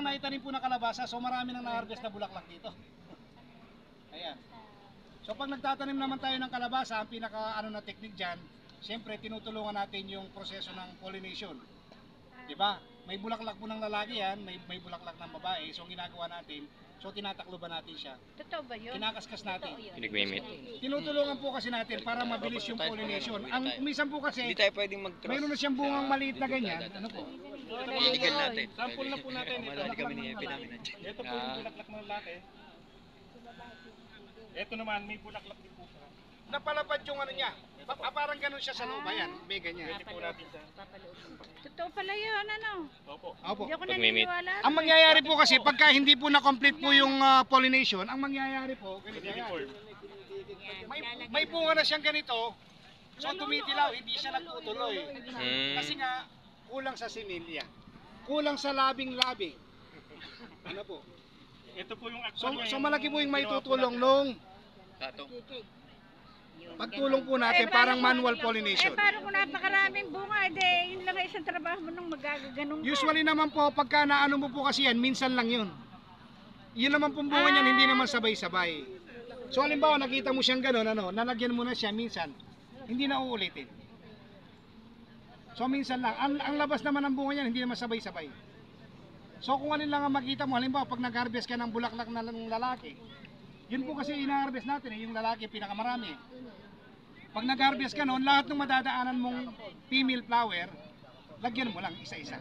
nang naitanim po na kalabasa, so marami nang na-harvest na bulaklak dito. Ayan. So pag nagtatanim naman tayo ng kalabasa, ang pinaka na technique diyan, siyempre tinutulungan natin yung proseso ng pollination. 'Di ba? May bulaklak po ng lalaki yan, may bulaklak ng babae. So ginagawa natin, so tinatakloban natin siya. Totoo ba yun? Kinakaskas natin. Pinagmimit. Tinutulungan po kasi natin para mabilis yung pollination. Ang minsan po kasi, Hindi tayo pwedeng mag-cross. mayroon na siyang bungang maliit na ganyan. Ano po? Illegal natin. Sample na po natin. Madali kami ni Epi namin. Ito po yung bulaklak ng lalaki. Ito naman, may bulaklak din po. Napalapad yung ano niya. Parang ganun siya sa loob. Ayan, may ganyan. Pwede po natin siya. Totoo pala yun, ano? Opo. Opo. Hindi ako Pagmimit. naniniwala. Ang mangyayari po kasi pagka hindi po na-complete po yung pollination, ang mangyayari po, ganito yan. May bunga na siyang ganito, so tumitilaw, hindi siya nagtutuloy. Kasi nga, kulang sa similya. Kulang sa labing-labing. Ano po? Ito po yung actual So malaki po yung may tutulong nung pagtulong po natin, parang manual pollination. Paano kung napakaraming bunga, yun lang ang isang trabaho mo nung magagaganong ka. Usually naman po, pagka naano mo po kasi yan, minsan lang yun. Yun naman pong bunga niyan, hindi naman sabay-sabay. So halimbawa, nakita mo siyang gano'n, nalagyan mo na siya minsan, hindi na uulitin. So minsan lang, ang labas naman ng bunga niyan, hindi naman sabay-sabay. So kung alin lang ang makita mo, halimbawa, pag nag-harvest ka ng bulaklak ng lalaki, yun po kasi ina-harvest natin, yung lalaki pinakamarami. Pag nag-harvest ka noon, lahat ng madadaanan mong female flower, lagyan mo lang isa-isa.